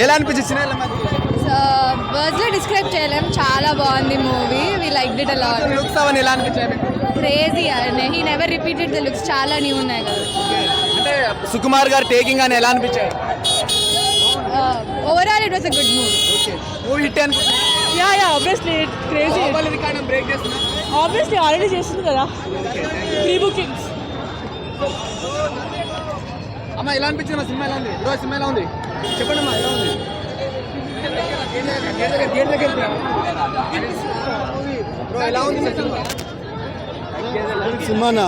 ఎలా అనిపించింది cinema? Words లో డిస్క్రైబ్ చేయలేం, చాలా బాగుంది movie. We like it a lot. Looks అవన్నీ ఎలా అనిపించాయి? Crazy, he never repeated the looks, చాలా న్యూ ఉన్నాయి కదా. అంటే సుకుమార్ గారు టేకింగ్ అని ఎలా అనిపించాయి? Overall it was a good movie. Movie hit అనుకుంటున్నా? Yeah obviously crazy. Record break చేస్తున్నా ఆబ్వియస్లీ ఆల్రెడీ చేస్తుంది కదా, ప్రీ బుకింగ్స్. అమ్మ ఎలా అనిపించింది? మా సినిమా ఎలా ఉంది? ఈరోజు సినిమా ఎలా ఉంది చెప్పండి అమ్మా, ఎలా ఉంది? బ్రో ఎలా ఉంది సినిమానా?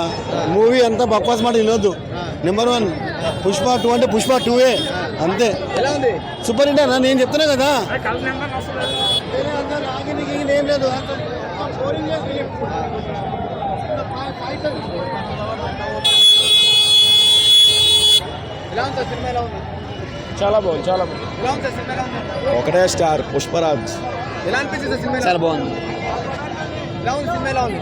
మూవీ అంతా బక్వాస్ మాట వినొద్దు. నెంబర్ 1 పుష్ప 2 అంటే పుష్ప 2 అంతే. ఎలా ఉంది? సూపర్ హిట్ అన్న, నేను చెప్తున్నా కదా. ఏం లేదు. ఎలా ఉంది సినిమా? ఎలా ఉంది? చాలా బాగుంది, చాలా బాగుంది. ఎలా ఉంది సినిమా? ఎలా ఉంది? ఒకటే స్టార్ పుష్పరాజ్. ఎలా అనిపించింది సినిమా? చాలా బాగుంది. ఎలా ఉంది సినిమా? ఎలా ఉంది?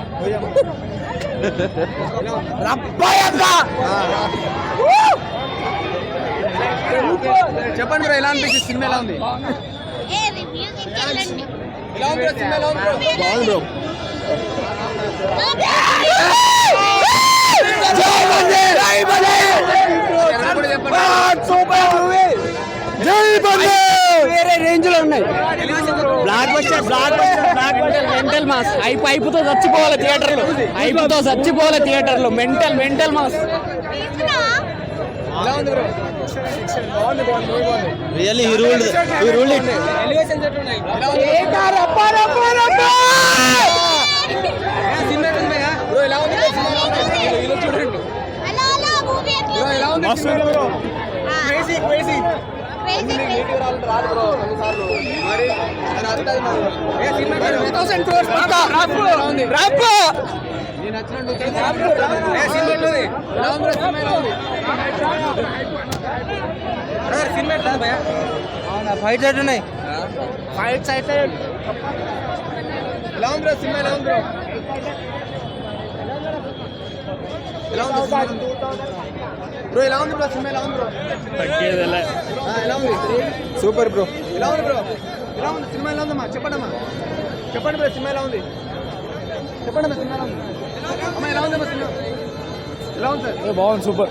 చెప్పండి బ్రో, ఎలా అనిపించింది సినిమా? ఎలా ఉంది? ఎలా ఉంది బ్రో సినిమా? ఎలా ఉంది బ్రో? బాగుంది బ్రో. వేరే రేంజ్ లో ఉన్నాయి. Block buster mental mass. ఐపుతో చచ్చిపోవాలి థియేటర్లో, ఐపుతో చచ్చిపోవాలి థియేటర్లో. Mental mass. ఎలా ఉంది bro? Really he ruled it. Elevations ఎట్లున్నాయి? సినిమా ఎట్లుంది బ్రో? ఎలా ఉంది సినిమా? చూడండి బ్రో, ఎలా ఉంది బ్రో? క్రేజీ రాదు బ్రో కొన్నిసార్లు. మరి అర్థం ఏ సినిమా 1000 crores పక్కా ఉంది. ర్యాప్ నేను నచ్చినట్టు ఏ సినిమా ఎట్లుంది? ఎలా ఉంది బ్రో సినిమా? ఎలా ఉంది? సినిమా ఎట్లుంది భయ్యా? అవునా, ఫైట్స్ ఎట్లున్నాయి? ఫైట్స్ అయితే ఎలా ఉంది బ్రో సినిమా? ఎలా ఉంది బ్రో? ఎలా ఉంది బ్రో? ఎలా ఉంది బ్రో సినిమా? ఎలా ఉంది బ్రో? ఎలా ఉంది? Super bro. ఎలా ఉంది బ్రో? ఎలా ఉంది సినిమా? ఎలా ఉందమ్మా చెప్పండి అమ్మా, చెప్పండి బ్రో సినిమా ఎలా ఉంది? చెప్పండి అమ్మా సినిమా ఎలా ఉంది? అమ్మా ఎలా ఉందమ్మా సినిమా? ఎలా ఉంది సార్? బాగుంది, సూపర్.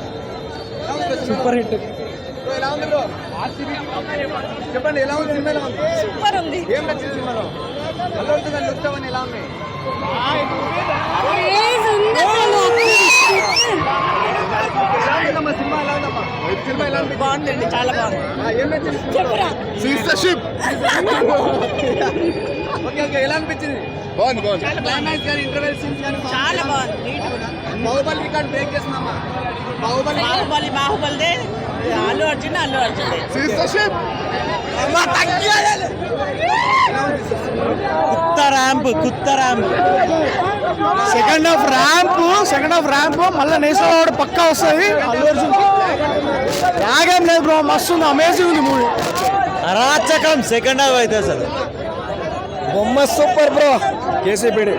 ఎలా ఉంది బ్రో? సూపర్ హిట్ బ్రో ఎలా ఉంది బ్రో? చెప్పండి ఎలా ఉంది సినిమా? ఎలా ఉంది? సూపర్ ఉంది. ఏం నచ్చింది సినిమాలో? అల్లు అర్జున్ గారి లుక్స్ అవన్నీ ఎలా ఉన్నాయి? సినిమా ఎలా ఉందమ్మా? సినిమా ఎలా ఉంది? బాగుందండి, చాలా బాగుంది. ఏం నచ్చింది? ఓకే ఎలా అనిపించింది? బాగుంది. క్లైమాక్స్ కానీ ఇంటర్వెల్ సీన్స్ కానీ చాలా బాగుంది. బాహుబలి రికార్డ్ బ్రేక్ చేస్తుందమ్మా. బాహుబలి బాహుబలిదే. అల్లు అర్జున్ కుత్త ర్యాంప్. సెకండ్ హాఫ్ ర్యాంప్ మళ్ళీ నేషనల్ పక్కా వస్తుంది. అల్లు అర్జున్ యాగం లేదు బ్రో, మస్తు ఉంది, అమేజింగ్ ఉంది మూవీ. అరాచకం సెకండ్ హాఫ్ అయితే అసలు బొమ్మ సూపర్ బ్రో. కేసీపీడి